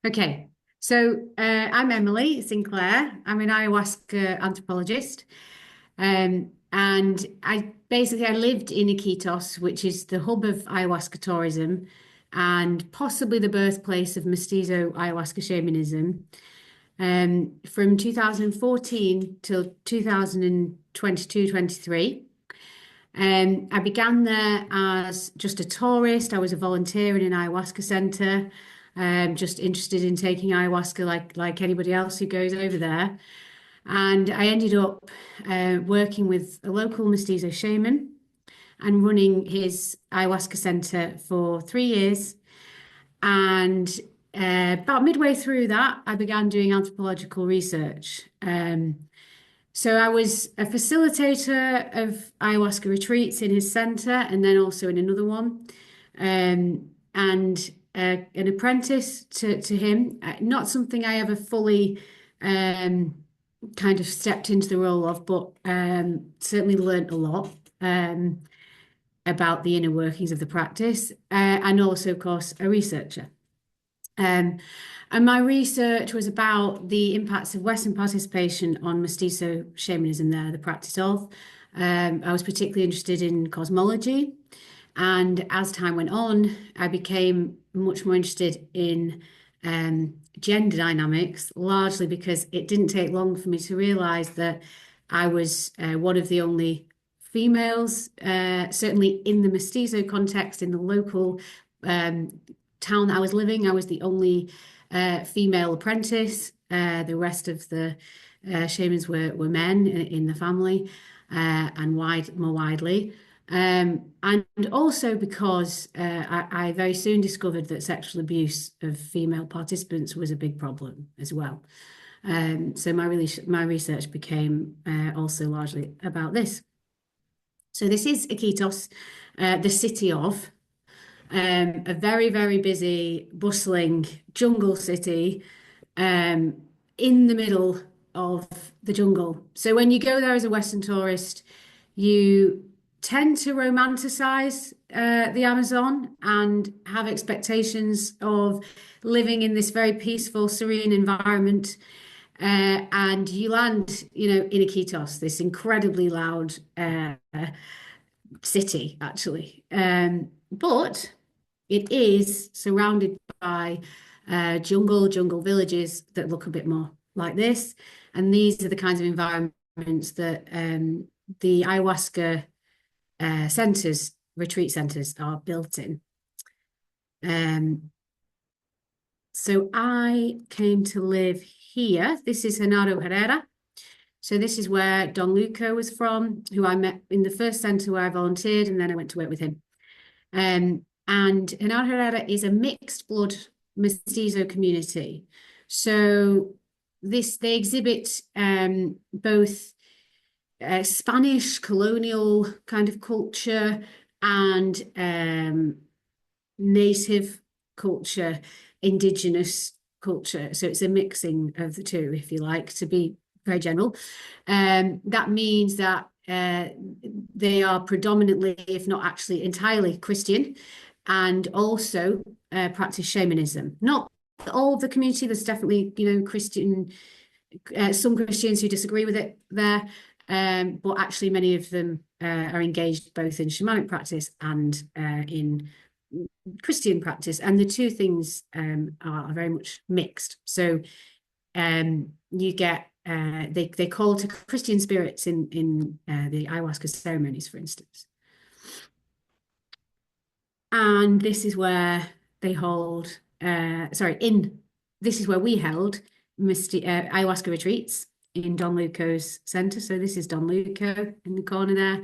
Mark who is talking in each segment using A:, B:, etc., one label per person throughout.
A: Okay, so I'm Emily Sinclair. I'm an ayahuasca anthropologist, and I lived in Iquitos, which is the hub of ayahuasca tourism, and possibly the birthplace of mestizo ayahuasca shamanism, from 2014 till 2022-23. I began there as just a tourist. I was a volunteer in an ayahuasca center, just interested in taking ayahuasca like anybody else who goes over there. And I ended up working with a local mestizo shaman and running his ayahuasca center for 3 years. And about midway through that, I began doing anthropological research. So I was a facilitator of ayahuasca retreats in his center and then also in another one, and an apprentice to him. Not something I ever fully kind of stepped into the role of, but certainly learnt a lot about the inner workings of the practice, and also, of course, a researcher. Um, and my research was about the impacts of Western participation on mestizo shamanism there, the practice of. I was particularly interested in cosmology. And as time went on, I became much more interested in gender dynamics, largely because it didn't take long for me to realize that I was one of the only females, certainly in the mestizo context, in the local town that I was living. I was the only female apprentice. The rest of the shamans were men in the family, and more widely. And also because I very soon discovered that sexual abuse of female participants was a big problem as well. So my research became also largely about this. So this is Iquitos, the city of a very, very busy, bustling jungle city, in the middle of the jungle. So when you go there as a Western tourist, you tend to romanticize the Amazon and have expectations of living in this very peaceful, serene environment. And you land, in Iquitos, this incredibly loud city, actually. But it is surrounded by jungle villages that look a bit more like this. And these are the kinds of environments that the ayahuasca retreat centers are built in. So I came to live here. This is Genaro Herrera. So this is where Don Luco was from, who I met in the first center where I volunteered, and then I went to work with him. And Genaro Herrera is a mixed blood mestizo community. So they exhibit both Spanish colonial kind of culture and native culture, indigenous culture. So it's a mixing of the two, if you like, to be very general. That means that they are predominantly, if not actually entirely, Christian, and also practice shamanism. Not all of the community. There's definitely, Christian, some Christians who disagree with it there, but actually many of them are engaged both in shamanic practice and in Christian practice, and the two things are very much mixed. So you get they call to Christian spirits in the ayahuasca ceremonies, for instance. And this is where they hold, this is where we held ayahuasca retreats in Don Luco's center. So this is Don Luco in the corner there.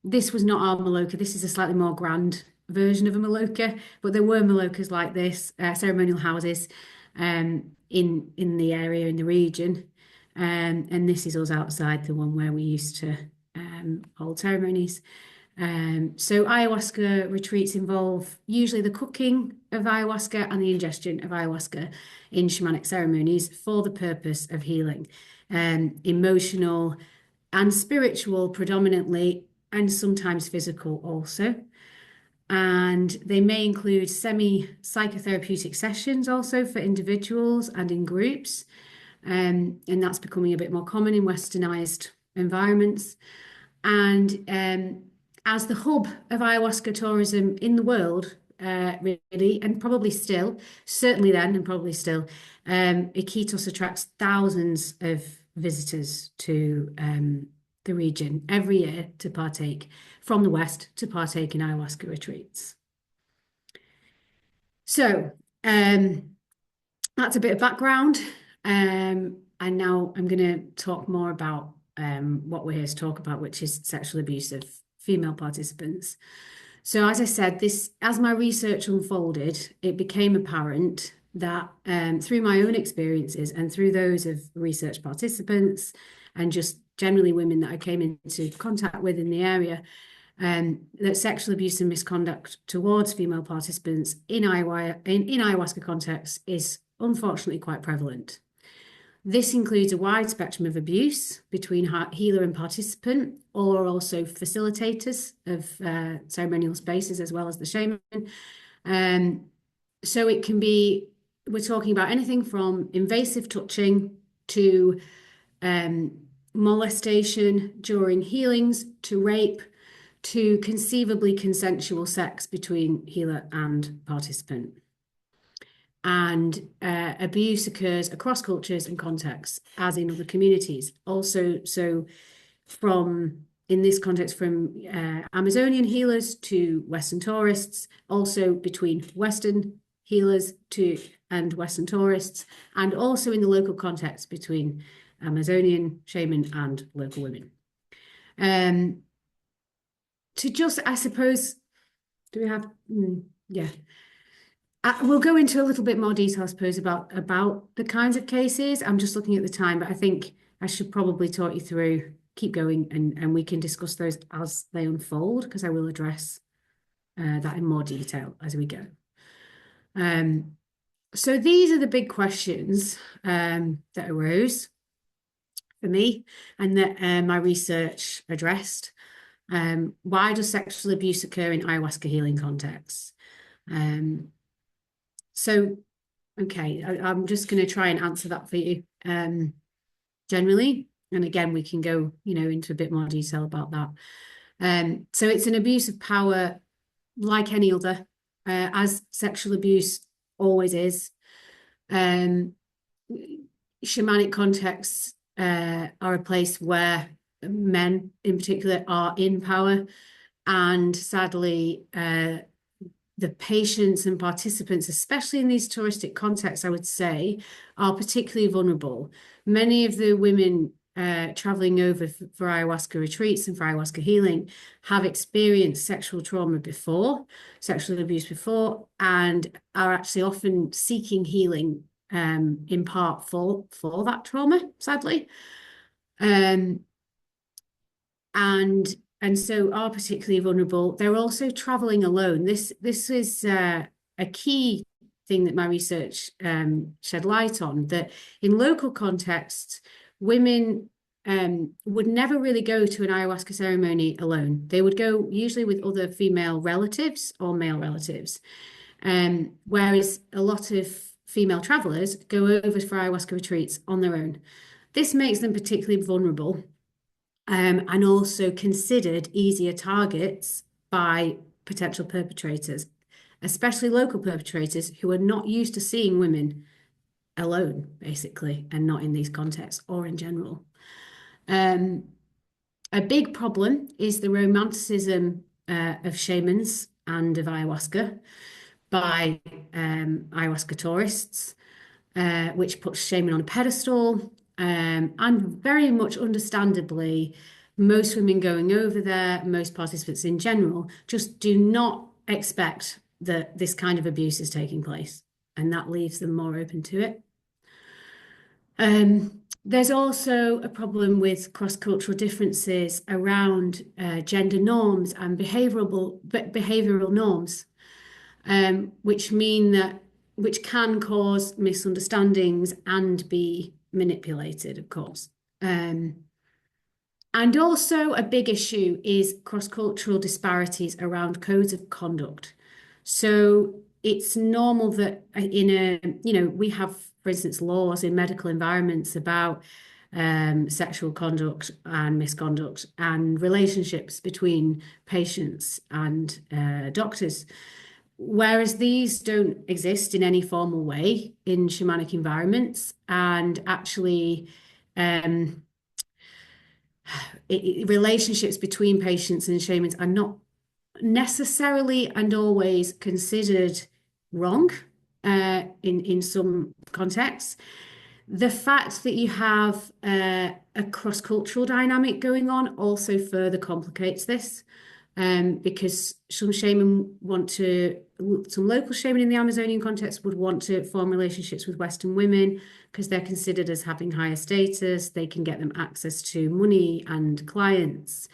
A: This was not our Maloka. This is a slightly more grand version of a Maloka, but there were Malokas like this, ceremonial houses in the area, in the region. And this is us outside the one where we used to hold ceremonies. So ayahuasca retreats involve usually the cooking of ayahuasca and the ingestion of ayahuasca in shamanic ceremonies for the purpose of healing, emotional and spiritual predominantly, and sometimes physical also. And they may include semi-psychotherapeutic sessions also for individuals and in groups. And that's becoming a bit more common in westernized environments. And as the hub of ayahuasca tourism in the world, really, and probably still, certainly then and probably still, Iquitos attracts thousands of visitors to the region every year to partake from the West to partake in ayahuasca retreats. So that's a bit of background. And now I'm going to talk more about what we're here to talk about, which is sexual abuse of female participants. So as I said, as my research unfolded, it became apparent that through my own experiences and through those of research participants and just generally women that I came into contact with in the area, that sexual abuse and misconduct towards female participants in ayahuasca contexts is unfortunately quite prevalent. This includes a wide spectrum of abuse between healer and participant, or also facilitators of ceremonial spaces, as well as the shaman. So it can be, we're talking about anything from invasive touching to molestation during healings, to rape, to conceivably consensual sex between healer and participant. And abuse occurs across cultures and contexts, as in other communities. Also, so in this context, from Amazonian healers to Western tourists, also between Western healers and Western tourists, and also in the local context between Amazonian shaman and local women. To just, I suppose, do we have, yeah. We'll go into a little bit more detail, I suppose, about the kinds of cases. I'm just looking at the time, but I think I should probably talk you through, keep going, and we can discuss those as they unfold, because I will address that in more detail as we go. So these are the big questions that arose for me and that my research addressed. Why does sexual abuse occur in ayahuasca healing contexts? So, okay, I'm just going to try and answer that for you generally. And again, we can go, into a bit more detail about that. So it's an abuse of power like any other, as sexual abuse always is. Shamanic contexts are a place where men in particular are in power. And sadly, the patients and participants, especially in these touristic contexts, I would say, are particularly vulnerable. Many of the women traveling over for ayahuasca retreats and for ayahuasca healing have experienced sexual trauma before, sexual abuse before, and are actually often seeking healing in part for that trauma, sadly. And so are particularly vulnerable. They're also traveling alone. This is a key thing that my research shed light on, that in local contexts, women would never really go to an ayahuasca ceremony alone. They would go usually with other female relatives or male relatives, whereas a lot of female travelers go over for ayahuasca retreats on their own. This makes them particularly vulnerable. And also considered easier targets by potential perpetrators, especially local perpetrators who are not used to seeing women alone, basically, and not in these contexts or in general. A big problem is the romanticism of shamans and of ayahuasca by ayahuasca tourists, which puts shaman on a pedestal. And very much understandably, most women going over there, most participants in general, just do not expect that this kind of abuse is taking place, and that leaves them more open to it. There's also a problem with cross-cultural differences around gender norms and behavioral norms, which can cause misunderstandings and be manipulated, of course. And And also a big issue is cross-cultural disparities around codes of conduct. So it's normal that we have, for instance, laws in medical environments about sexual conduct and misconduct and relationships between patients and doctors. Whereas these don't exist in any formal way in shamanic environments, and actually, relationships between patients and shamans are not necessarily and always considered wrong in some contexts. The fact that you have a cross-cultural dynamic going on also further complicates this, because some local shaman in the Amazonian context would want to form relationships with Western women because they're considered as having higher status. They can get them access to money and clients.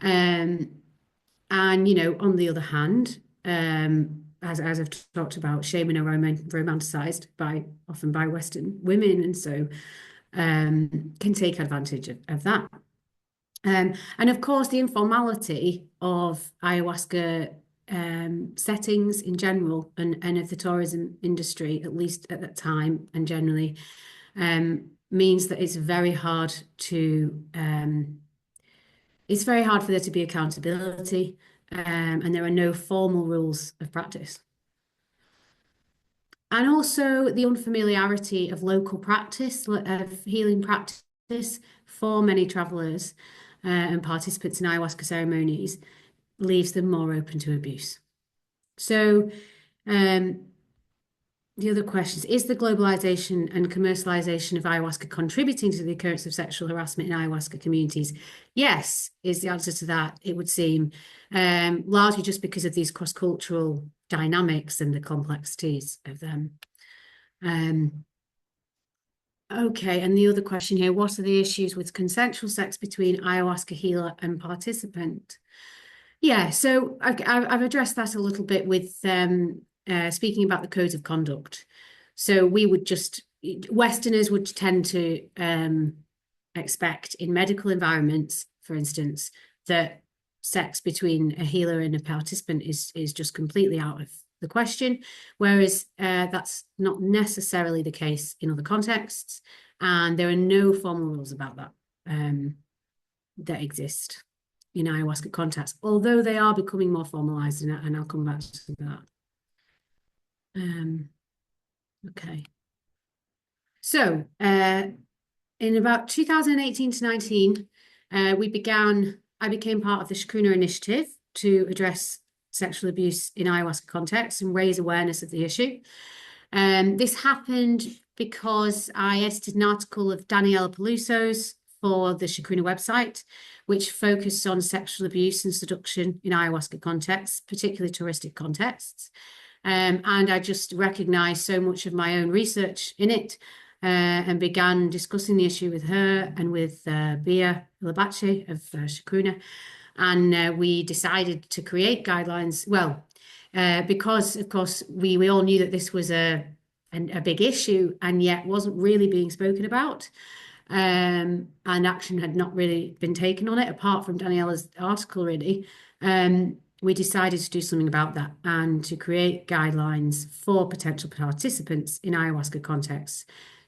A: And, on the other hand, as I've talked about, shaman are romanticized often by Western women, and so can take advantage of that. And of course, the informality of ayahuasca settings in general, and of the tourism industry, at least at that time and generally, means that it's very hard for there to be accountability, and there are no formal rules of practice. And also the unfamiliarity of local practice, of healing practice for many travellers and participants in ayahuasca ceremonies, leaves them more open to abuse. So the other questions, is the globalization and commercialization of ayahuasca contributing to the occurrence of sexual harassment in ayahuasca communities? Yes, is the answer to that, it would seem, largely just because of these cross-cultural dynamics and the complexities of them. Okay, and the other question here, what are the issues with consensual sex between ayahuasca healer and participant? Yeah, so I've addressed that a little bit with speaking about the codes of conduct. So Westerners would tend to expect in medical environments, for instance, that sex between a healer and a participant is just completely out of the question, whereas that's not necessarily the case in other contexts, and there are no formal rules about that that exist in ayahuasca contexts, although they are becoming more formalized, and I'll come back to that. Okay. So in about 2018 to 19, I became part of the Chacruna Initiative to address sexual abuse in ayahuasca contexts and raise awareness of the issue. This happened because I edited an article of Daniela Peluso's for the Chacruna website, which focused on sexual abuse and seduction in ayahuasca contexts, particularly touristic contexts. And I just recognized so much of my own research in it, and began discussing the issue with her and with Bia Ilabache of Chacruna. And we decided to create guidelines, because, of course, we all knew that this was a big issue and yet wasn't really being spoken about. And action had not really been taken on it, apart from Daniela's article, really. We decided to do something about that and to create guidelines for potential participants in ayahuasca contexts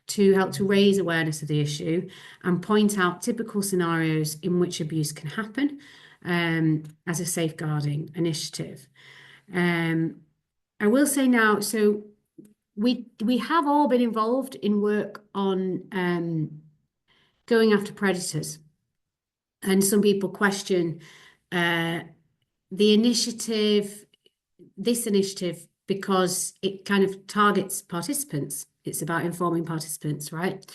A: to help to raise awareness of the issue and point out typical scenarios in which abuse can happen, as a safeguarding initiative. I will say now, so we have all been involved in work on going after predators, and some people question this initiative, because it kind of targets participants. It's about informing participants, right?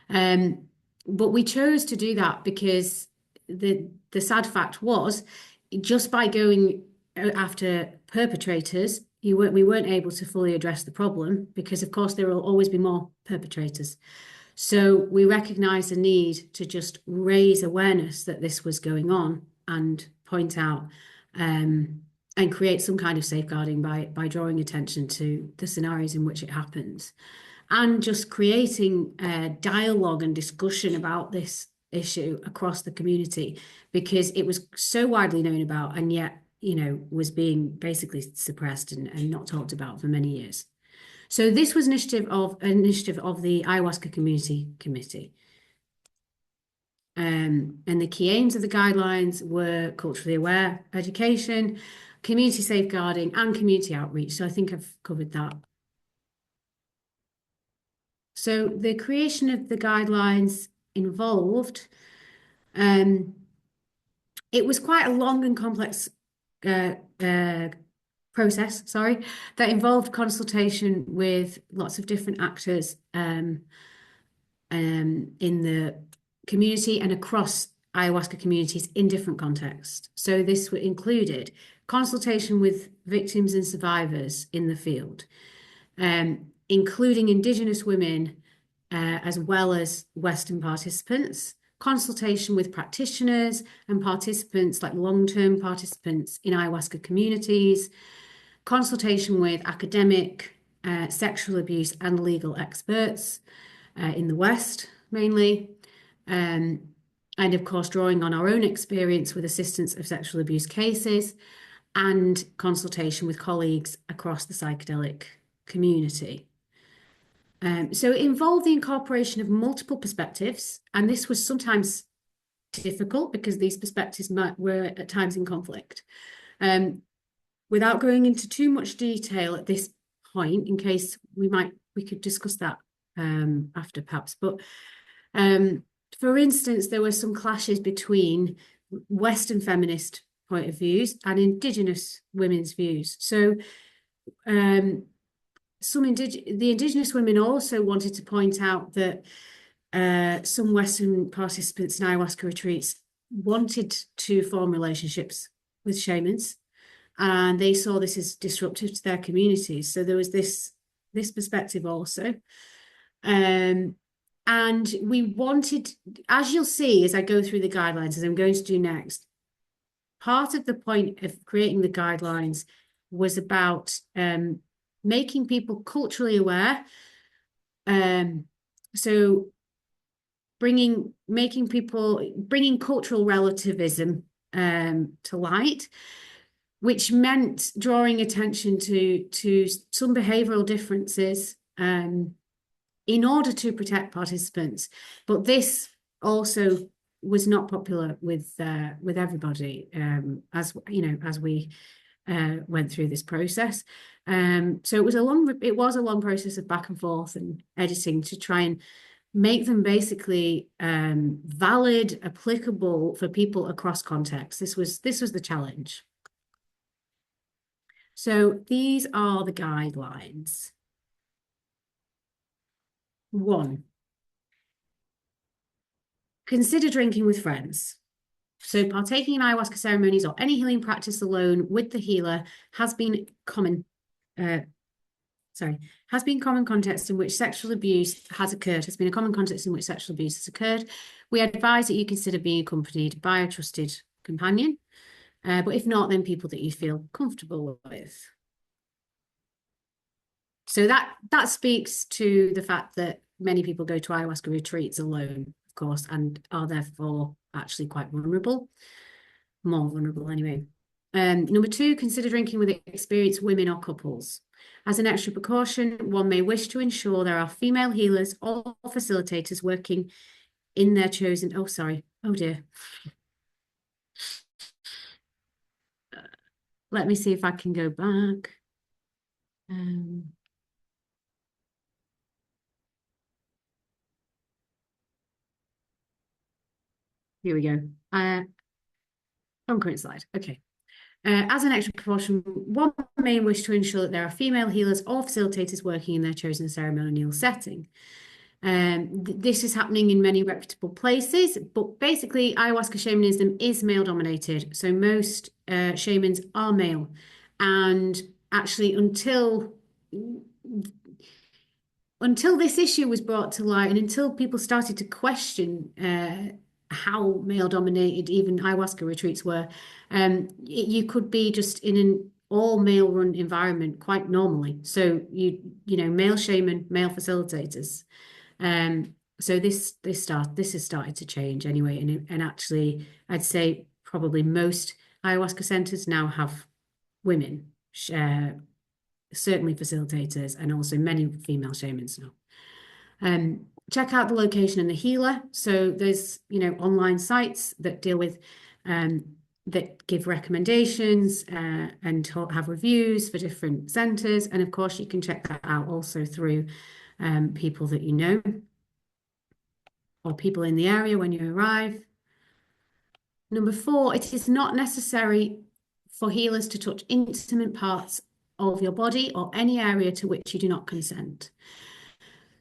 A: But we chose to do that because the sad fact was, just by going after perpetrators, we weren't able to fully address the problem, because of course there will always be more perpetrators. So we recognized the need to just raise awareness that this was going on and point out and create some kind of safeguarding by drawing attention to the scenarios in which it happens, and just creating dialogue and discussion about this issue across the community because it was so widely known about and yet, was being basically suppressed and not talked about for many years. So this was an initiative of the Ayahuasca Community Committee. And the key aims of the guidelines were culturally aware education, community safeguarding, and community outreach. So I think I've covered that. So the creation of the guidelines involved, it was quite a long and complex process, that involved consultation with lots of different actors in the community and across ayahuasca communities in different contexts. So this included consultation with victims and survivors in the field, including Indigenous women as well as Western participants, consultation with practitioners and participants, like long-term participants in ayahuasca communities, consultation with academic, sexual abuse and legal experts in the West mainly, and of course drawing on our own experience with assistance of sexual abuse cases and consultation with colleagues across the psychedelic community. So it involved the incorporation of multiple perspectives, and this was sometimes difficult because these perspectives were at times in conflict. Without going into too much detail at this point, in case we could discuss that after perhaps, but for instance, there were some clashes between Western feminist point of views and Indigenous women's views. So the Indigenous women also wanted to point out that some Western participants in ayahuasca retreats wanted to form relationships with shamans, and they saw this as disruptive to their communities. So there was this perspective also. And we wanted, as you'll see as I go through the guidelines, as I'm going to do next, part of the point of creating the guidelines was about making people culturally aware. So bringing cultural relativism to light, which meant drawing attention to some behavioral differences in order to protect participants. But this also was not popular with everybody, as we went through this process. So it was a long process of back and forth and editing to try and make them basically valid, applicable for people across contexts. This was the challenge. So these are the guidelines. 1, consider drinking with friends. So partaking in ayahuasca ceremonies or any healing practice alone with the healer has been common context in which sexual abuse has occurred. We advise that you consider being accompanied by a trusted companion, but if not, then people that you feel comfortable with. So that speaks to the fact that many people go to ayahuasca retreats alone, of course, and are therefore actually quite vulnerable, more vulnerable anyway. Number 2, consider drinking with experienced women or couples. As an extra precaution, one may wish to ensure there are female healers or facilitators working in their chosen... Oh, sorry. Oh, dear. Let me see if I can go back. Here we go. On current slide. Okay. As an extra precaution, one may wish to ensure that there are female healers or facilitators working in their chosen ceremonial setting. This is happening in many reputable places, but basically ayahuasca shamanism is male dominated. So most shamans are male. And actually until this issue was brought to light and until people started to question how male dominated even ayahuasca retreats were, you could be just in an all male run environment quite normally. So male shaman, male facilitators. So this has started to change anyway, and actually, I'd say probably most ayahuasca centers now have women, certainly facilitators, and also many female shamans now. Check out the location and the healer. So there's, online sites that deal with, that give recommendations and have reviews for different centers. And of course, you can check that out also through people that you know or people in the area when you arrive. Number 4, it is not necessary for healers to touch intimate parts of your body or any area to which you do not consent.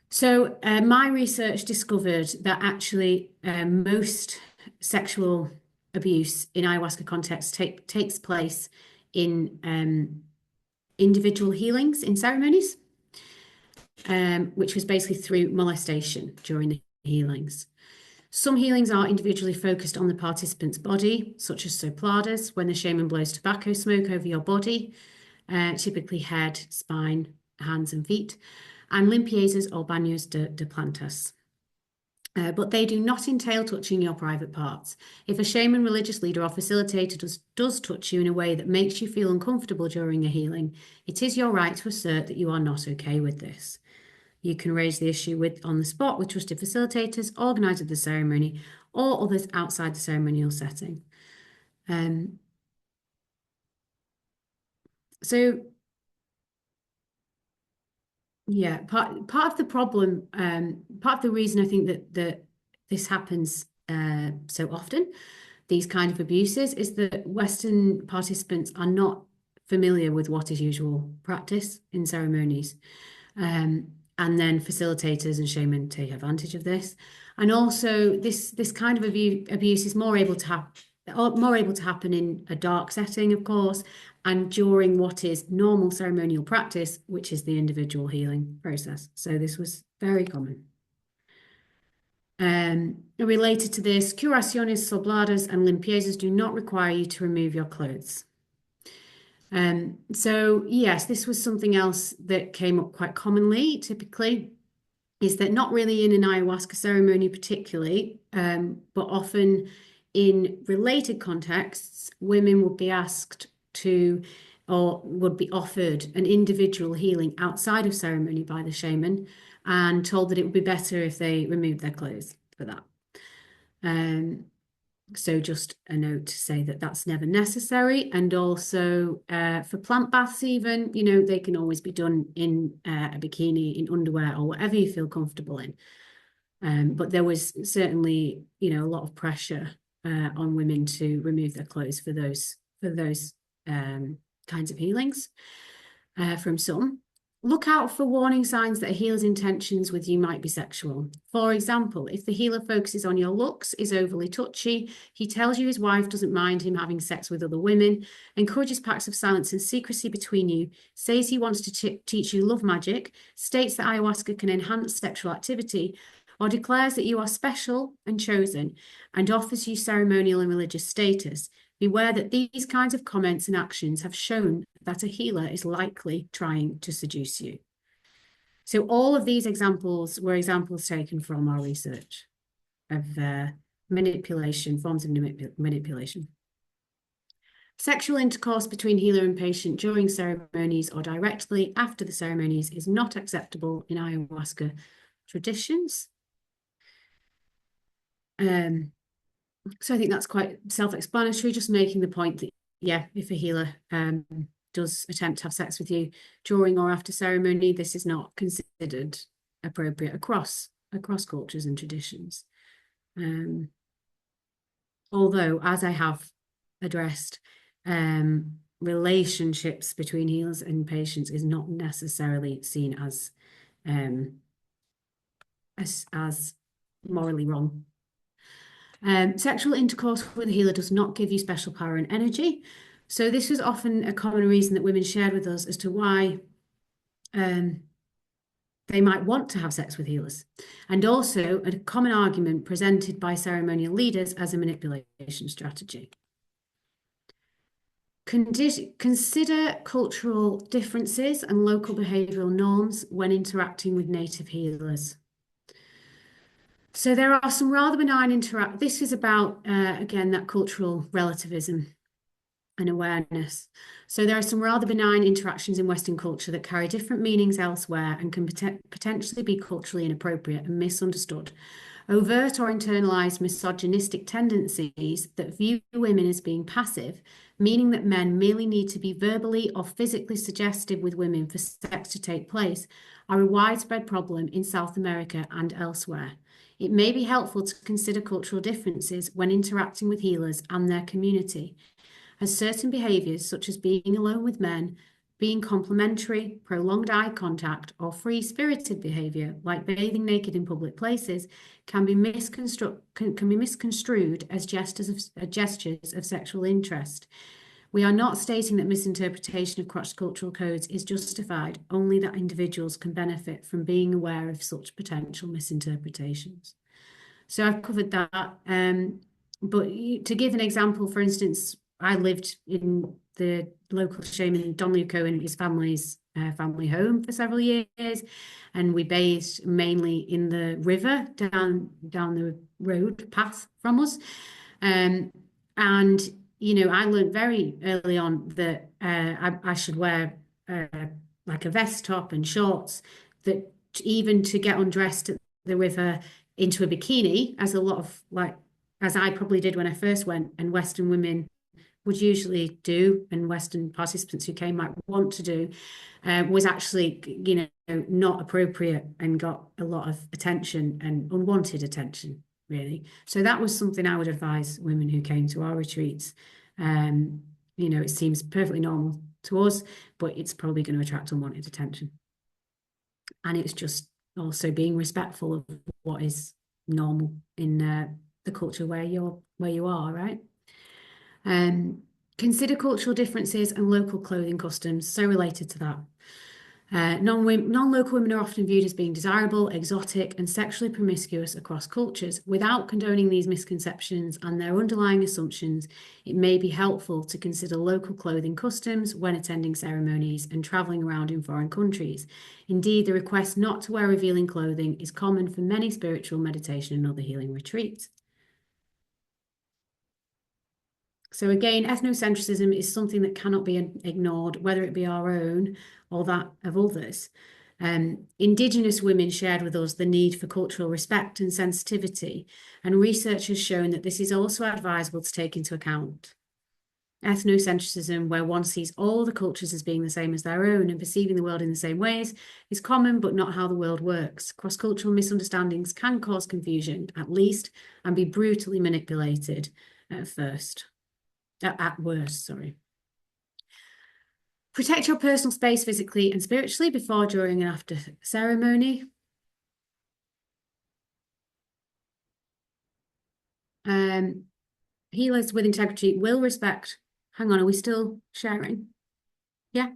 A: So my research discovered that actually most sexual abuse in ayahuasca context takes place in individual healings in ceremonies, which was basically through molestation during the healings. Some healings are individually focused on the participant's body, such as sopladas, when the shaman blows tobacco smoke over your body, typically head, spine, hands and feet, and limpiezas or baños de plantas. But they do not entail touching your private parts. If a shaman, religious leader, or facilitator does touch you in a way that makes you feel uncomfortable during a healing, it is your right to assert that you are not okay with this. You can raise the issue on the spot with trusted facilitators, organisers of the ceremony, or others outside the ceremonial setting. So, yeah, part of the problem, part of the reason I think that this happens so often, these kind of abuses, is that Western participants are not familiar with what is usual practice in ceremonies. And then facilitators and shaman take advantage of this. And also this kind of abuse is more able to happen in a dark setting, of course, and during what is normal ceremonial practice, which is the individual healing process. So this was very common. Related to this, curaciones, sobladas, and limpiezas do not require you to remove your clothes. So yes, this was something else that came up quite commonly, typically, is that not really in an ayahuasca ceremony particularly, but often in related contexts, women would be asked to, or would be offered an individual healing outside of ceremony by the shaman and told that it would be better if they removed their clothes for that. So just a note to say that that's never necessary. And also for plant baths even, they can always be done in a bikini, in underwear, or whatever you feel comfortable in. But there was certainly, a lot of pressure on women to remove their clothes for those kinds of healings from some. Look out for warning signs that a healer's intentions with you might be sexual. For example, if the healer focuses on your looks, is overly touchy, he tells you his wife doesn't mind him having sex with other women, encourages pacts of silence and secrecy between you, says he wants to teach you love magic, states that ayahuasca can enhance sexual activity, or declares that you are special and chosen, and offers you ceremonial and religious status, beware that these kinds of comments and actions have shown that a healer is likely trying to seduce you. So all of these examples were examples taken from our research of manipulation, forms of manipulation. Sexual intercourse between healer and patient during ceremonies or directly after the ceremonies is not acceptable in ayahuasca traditions. So I think that's quite self-explanatory, just making the point that, yeah, if a healer does attempt to have sex with you during or after ceremony, this is not considered appropriate across cultures and traditions. Although, as I have addressed, relationships between healers and patients is not necessarily seen as morally wrong. Sexual intercourse with a healer does not give you special power and energy. So this was often a common reason that women shared with us as to why they might want to have sex with healers. And also a common argument presented by ceremonial leaders as a manipulation strategy. Consider cultural differences and local behavioural norms when interacting with native healers. So there are some rather benign This is about, again, that cultural relativism and awareness. So there are some rather benign interactions in Western culture that carry different meanings elsewhere and can potentially be culturally inappropriate and misunderstood. Overt or internalized misogynistic tendencies that view women as being passive, meaning that men merely need to be verbally or physically suggestive with women for sex to take place, are a widespread problem in South America and elsewhere. It may be helpful to consider cultural differences when interacting with healers and their community, as certain behaviours, such as being alone with men, being complimentary, prolonged eye contact, or free-spirited behaviour, like bathing naked in public places, can be misconstrued as gestures of sexual interest. We are not stating that misinterpretation of cross-cultural codes is justified, only that individuals can benefit from being aware of such potential misinterpretations. So I've covered that. But to give an example, for instance, I lived in the local shaman Don Luco and his family's family home for several years, and we bathed mainly in the river down the road path from us. And I learned very early on that I should wear like a vest top and shorts, that even to get undressed at the river into a bikini, as I probably did when I first went, and Western women would usually do, and Western participants who came might want to do, was actually, not appropriate and got a lot of attention and unwanted attention, really. So that was something I would advise women who came to our retreats. It seems perfectly normal to us, but it's probably going to attract unwanted attention. And it's just also being respectful of what is normal in the culture where you are, right? Consider cultural differences and local clothing customs, so related to that. Non-local women are often viewed as being desirable, exotic, and sexually promiscuous across cultures. Without condoning these misconceptions and their underlying assumptions, it may be helpful to consider local clothing customs when attending ceremonies and traveling around in foreign countries. Indeed, the request not to wear revealing clothing is common for many spiritual, meditation, and other healing retreats. So again, ethnocentrism is something that cannot be ignored, whether it be our own or that of others. Indigenous women shared with us the need for cultural respect and sensitivity, and research has shown that this is also advisable to take into account. Ethnocentrism, where one sees all the cultures as being the same as their own and perceiving the world in the same ways, is common but not how the world works. Cross-cultural misunderstandings can cause confusion, at least, and be brutally manipulated at worst, sorry. Protect your personal space physically and spiritually before, during, and after ceremony. Healers with integrity will respect. Hang on, are we still sharing? Yeah.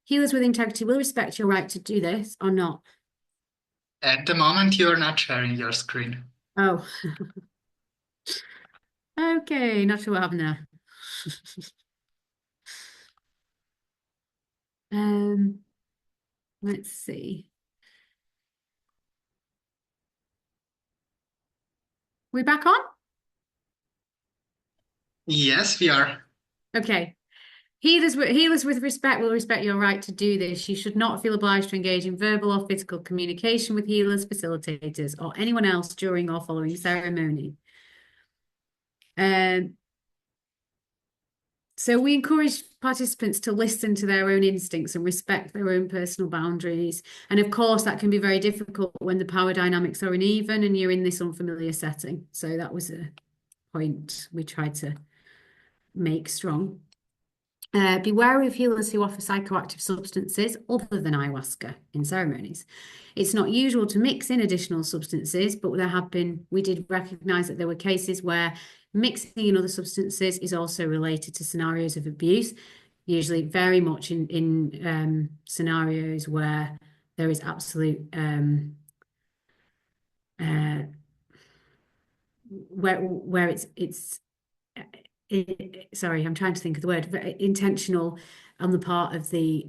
A: Healers with integrity will respect your right to do this or not.
B: At the moment, you're not sharing your screen.
A: Oh. Okay, not sure what happened there. Let's see. We back on?
B: Yes, we are.
A: Okay. Healers with respect will respect your right to do this. You should not feel obliged to engage in verbal or physical communication with healers, facilitators, or anyone else during or following ceremony. So we encourage participants to listen to their own instincts and respect their own personal boundaries. And of course, that can be very difficult when the power dynamics are uneven and you're in this unfamiliar setting. So that was a point we tried to make strong. Be wary of healers who offer psychoactive substances other than ayahuasca in ceremonies. It's not usual to mix in additional substances, but we did recognize that there were cases where mixing in other substances is also related to scenarios of abuse, usually very much in scenarios where there is absolute where it's sorry, I'm trying to think of the word, intentional on the part of the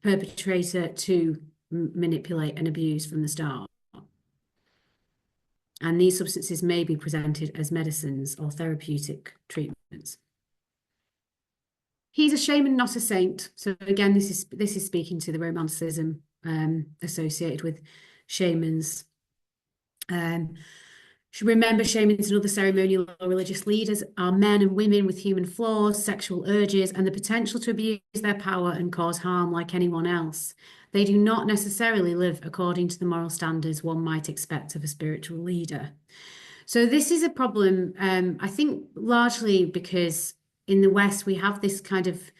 A: perpetrator to manipulate and abuse from the start. And these substances may be presented as medicines or therapeutic treatments. He's a shaman, not a saint. So again, this is speaking to the romanticism associated with shamans. Should remember shamans and other ceremonial or religious leaders are men and women with human flaws, sexual urges, and the potential to abuse their power and cause harm like anyone else. They do not necessarily live according to the moral standards one might expect of a spiritual leader. So this is a problem, I think, largely because in the West we have this kind of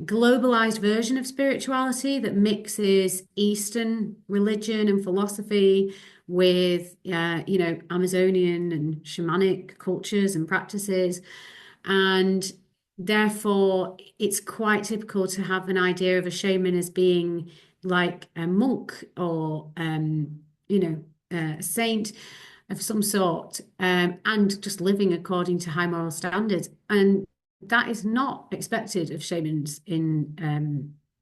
A: globalized version of spirituality that mixes Eastern religion and philosophy with, Amazonian and shamanic cultures and practices. And therefore, it's quite typical to have an idea of a shaman as being like a monk or, a saint of some sort, and just living according to high moral standards. And that is not expected of shamans in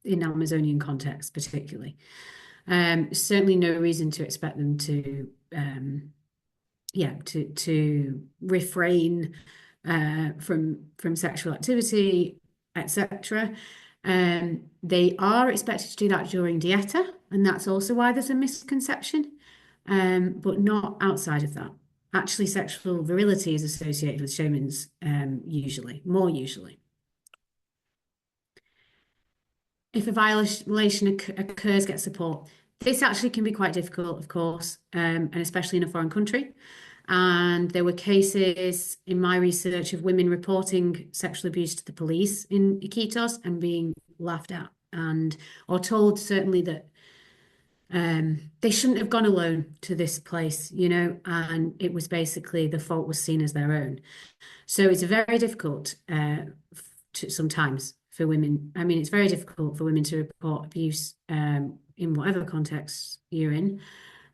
A: Amazonian context, particularly. Certainly no reason to expect them to refrain from sexual activity, etc. They are expected to do that during dieta, and that's also why there's a misconception, but not outside of that. Actually, sexual virility is associated with shamans, more usually. If a violation occurs, get support. This actually can be quite difficult, of course, and especially in a foreign country. And there were cases in my research of women reporting sexual abuse to the police in Iquitos and being laughed at or told certainly that they shouldn't have gone alone to this place, and it was basically the fault was seen as their own. So it's very difficult sometimes for women. I mean, it's very difficult for women to report abuse in whatever context you're in.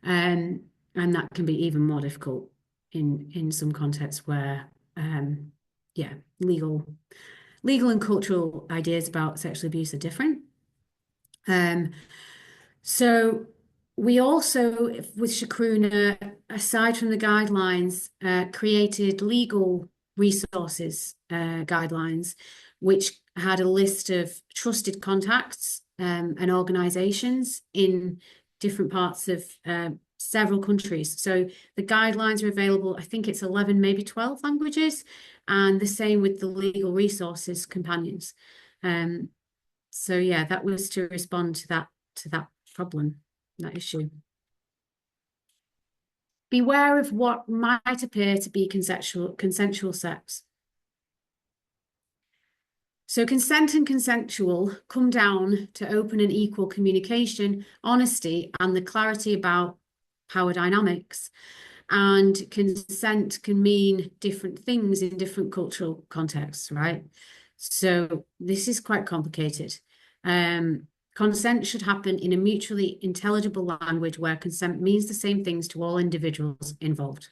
A: And that can be even more difficult in some contexts where, legal and cultural ideas about sexual abuse are different. So we also, with Chacruna, aside from the guidelines, created legal resources guidelines, which had a list of trusted contacts and organizations in different parts of several countries. So the guidelines are available, I think it's 11, maybe 12 languages, and the same with the legal resources companions. So yeah, that was to respond to that problem, that issue. Beware of what might appear to be consensual sex. So consent and consensual come down to open and equal communication, honesty, and the clarity about power dynamics. And consent can mean different things in different cultural contexts, right? So this is quite complicated. Consent should happen in a mutually intelligible language where consent means the same things to all individuals involved.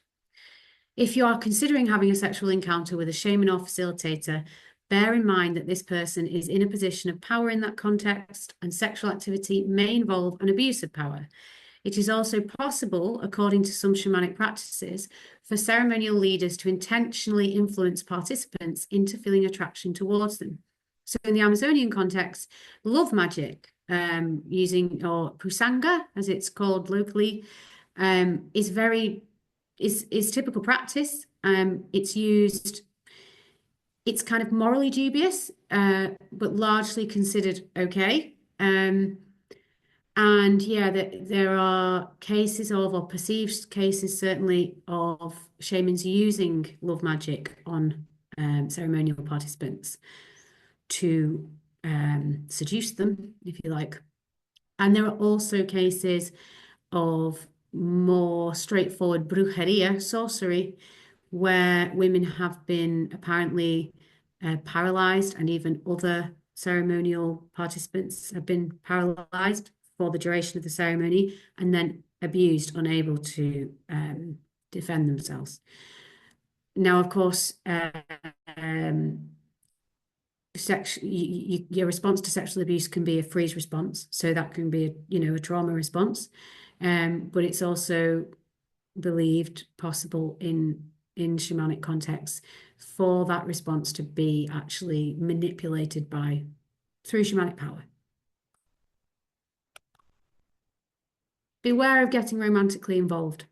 A: If you are considering having a sexual encounter with a shaman or facilitator, bear in mind that this person is in a position of power in that context, and sexual activity may involve an abuse of power. It is also possible, according to some shamanic practices, for ceremonial leaders to intentionally influence participants into feeling attraction towards them. So in the Amazonian context, love magic, using, or pusanga, as it's called locally, is typical practice. It's used, it's kind of morally dubious, but largely considered okay. And yeah, there are cases of, or perceived cases certainly, of shamans using love magic on ceremonial participants to seduce them, if you like. And there are also cases of more straightforward brujeria, sorcery, where women have been apparently paralyzed, and even other ceremonial participants have been paralyzed for the duration of the ceremony and then abused, unable to defend themselves. Now, of course, your response to sexual abuse can be a freeze response, so that can be a trauma response, but it's also believed possible in shamanic contexts for that response to be actually manipulated through shamanic power. Beware of getting romantically involved.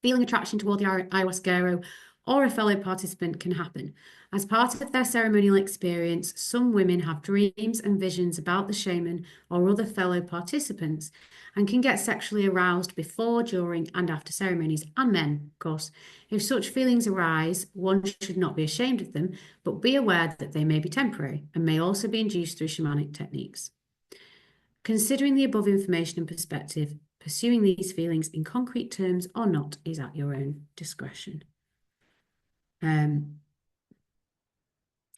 A: Feeling attraction toward the ayahuasquero or a fellow participant can happen. As part of their ceremonial experience, some women have dreams and visions about the shaman or other fellow participants and can get sexually aroused before, during, and after ceremonies, and men, of course. If such feelings arise, one should not be ashamed of them, but be aware that they may be temporary and may also be induced through shamanic techniques. Considering the above information and perspective, pursuing these feelings in concrete terms or not is at your own discretion.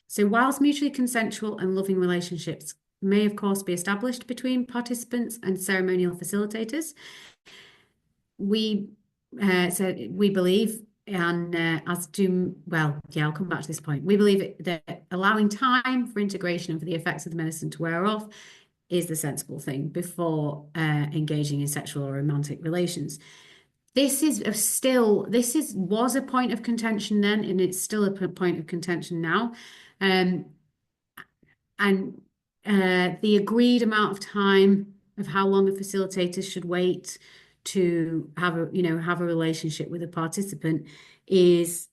A: So whilst mutually consensual and loving relationships may of course be established between participants and ceremonial facilitators, we believe, and I'll come back to this point. We believe that allowing time for integration and for the effects of the medicine to wear off is the sensible thing before engaging in sexual or romantic relations. This was a point of contention then, and it's still a point of contention now. And the agreed amount of time of how long a facilitator should wait to have a relationship with a participant is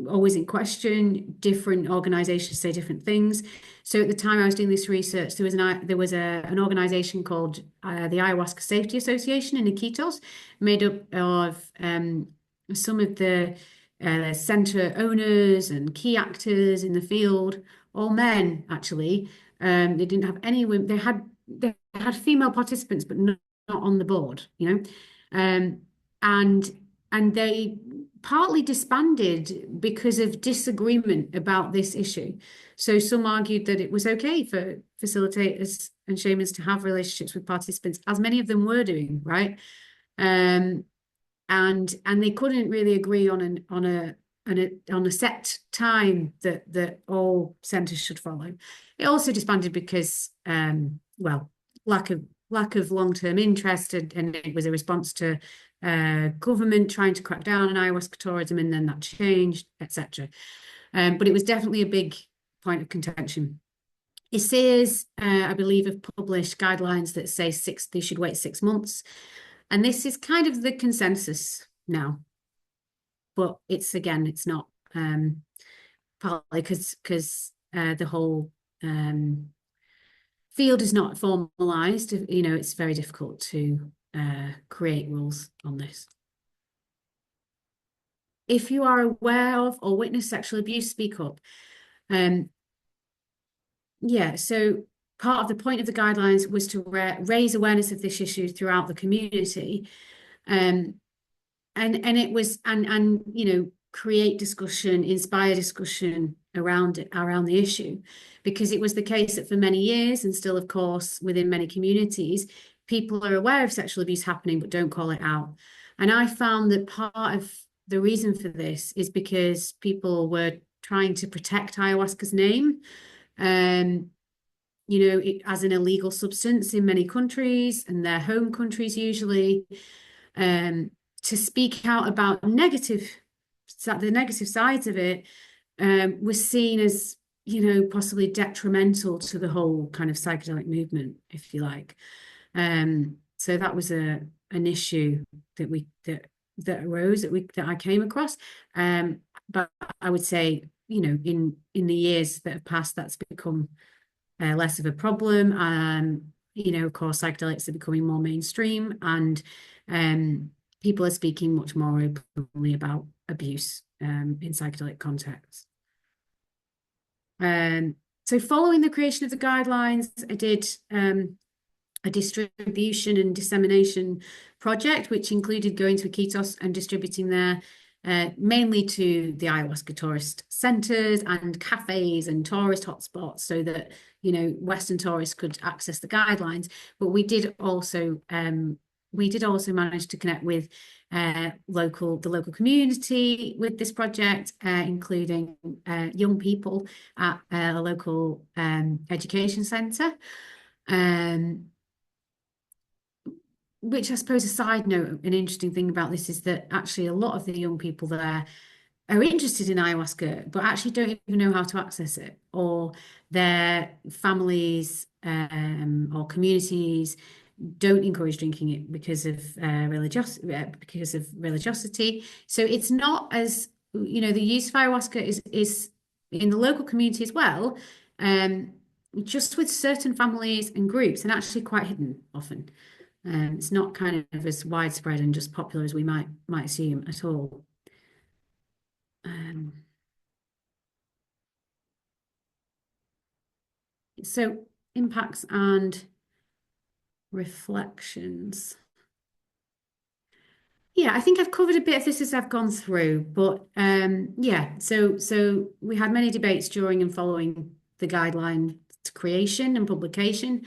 A: always in question. Different organizations say different things. So at the time I was doing this research, there was an organization called the Ayahuasca Safety Association in Iquitos, made up of some of the center owners and key actors in the field, all men actually. They didn't have any women. They had female participants, but not on the board, and they partly disbanded because of disagreement about this issue. So some argued that it was okay for facilitators and shamans to have relationships with participants, as many of them were doing, right? And they couldn't really agree on a set time that all centres should follow. It also disbanded because lack of long-term interest, and it was a response to government trying to crack down on ayahuasca tourism, and then that changed, etc. But it was definitely a big point of contention. ICEERS, I believe, have published guidelines that say they should wait 6 months, and this is kind of the consensus now. But it's not partly because the whole field is not formalized. It's very difficult to create rules on this. If you are aware of or witness sexual abuse, speak up. So part of the point of the guidelines was to raise awareness of this issue throughout the community, and it was create discussion, inspire discussion around the issue, because it was the case that for many years, and still of course within many communities, people are aware of sexual abuse happening but don't call it out. And I found that part of the reason for this is because people were trying to protect ayahuasca's name, as an illegal substance in many countries, and their home countries usually, to speak out about the negative sides of it was seen as possibly detrimental to the whole kind of psychedelic movement, if you like. So that was an issue that arose that I came across. But I would say, in the years that have passed, that's become less of a problem. Of course, psychedelics are becoming more mainstream, and people are speaking much more openly about abuse in psychedelic contexts. So following the creation of the guidelines, I did a distribution and dissemination project, which included going to Iquitos and distributing there, mainly to the ayahuasca tourist centres and cafes and tourist hotspots, so that Western tourists could access the guidelines. But we did also manage to connect with the local community with this project, including young people at a local education centre. which I suppose a side note, an interesting thing about this is that actually a lot of the young people there are interested in ayahuasca, but actually don't even know how to access it, or their families or communities don't encourage drinking it because of religiosity. So it's not as, the use of ayahuasca is in the local community as well, um, just with certain families and groups, and actually quite hidden often. It's not kind of as widespread and just popular as we might assume at all. Um, so impacts and reflections. Yeah, I think I've covered a bit of this as I've gone through, but yeah, so we had many debates during and following the guideline creation and publication,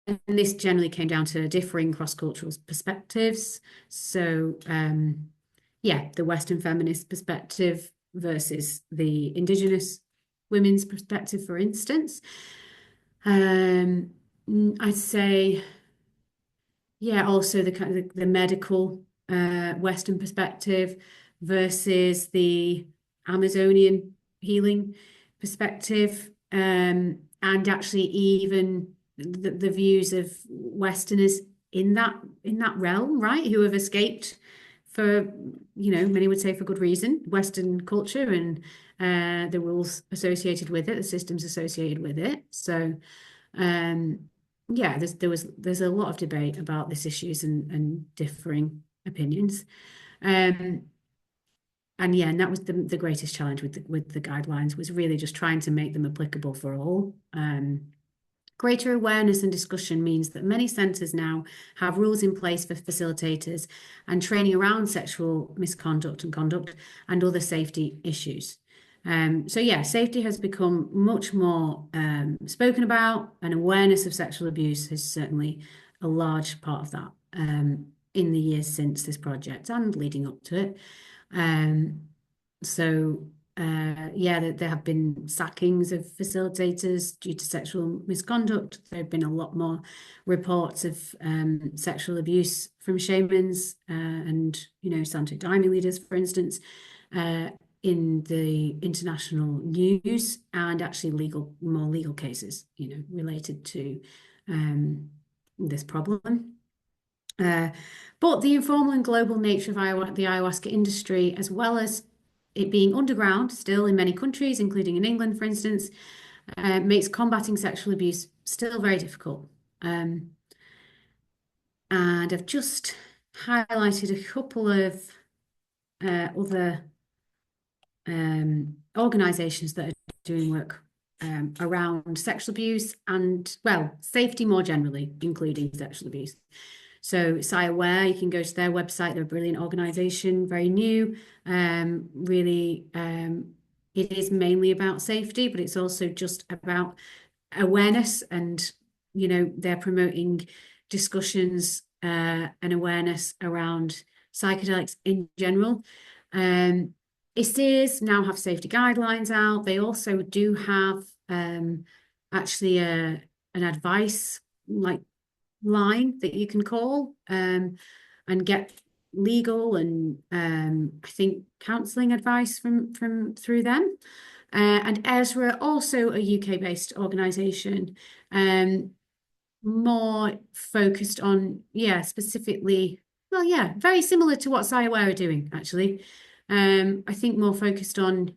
A: and this generally came down to differing cross-cultural perspectives. So yeah, the Western feminist perspective versus the Indigenous women's perspective, for instance. I'd say, yeah, also the kind of the medical Western perspective versus the Amazonian healing perspective, and actually even the views of Westerners in that realm, right? Who have escaped for, many would say for good reason, Western culture and the rules associated with it, the systems associated with it. So yeah, there's a lot of debate about these issues and differing opinions. Um, and yeah, and that was the greatest challenge with the guidelines, was really just trying to make them applicable for all. Greater awareness and discussion means that many centres now have rules in place for facilitators and training around sexual misconduct and conduct and other safety issues. So yeah, safety has become much more spoken about, and awareness of sexual abuse is certainly a large part of that in the years since this project and leading up to it. So yeah, there have been sackings of facilitators due to sexual misconduct. There have been a lot more reports of sexual abuse from shamans and, Santo Daime leaders, for instance, in the international news, and actually more legal cases, related to this problem. But the informal and global nature of the ayahuasca industry, as well as it being underground still in many countries, including in England, for instance, makes combating sexual abuse still very difficult. And I've just highlighted a couple of other organisations that are doing work around sexual abuse and, well, safety more generally, including sexual abuse. So SciAware, you can go to their website. They're a brilliant organisation, very new. Really, it is mainly about safety, but it's also just about awareness, and they're promoting discussions and awareness around psychedelics in general. ISTs now have safety guidelines out. They also do have actually an advice line that you can call and get legal and I think counselling advice from through them. And Ezra, also a UK-based organisation, more focused on, specifically, well, yeah, very similar to what SciAware are doing, actually. I think more focused on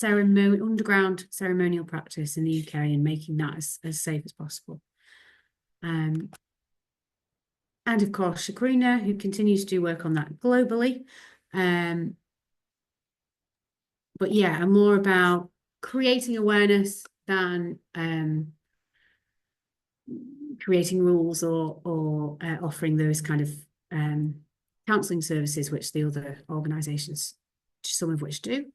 A: underground ceremonial practice in the UK and making that as safe as possible. And of course, Chacruna, who continues to do work on that globally. But yeah, I'm more about creating awareness than creating rules or offering those kind of counselling services, which the other organisations, some of which do.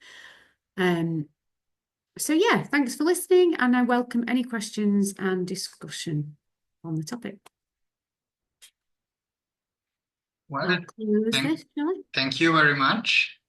A: So yeah, thanks for listening, and I welcome any questions and discussion on the topic.
B: Well,
A: I'll close this, shall I?
B: thank you very much.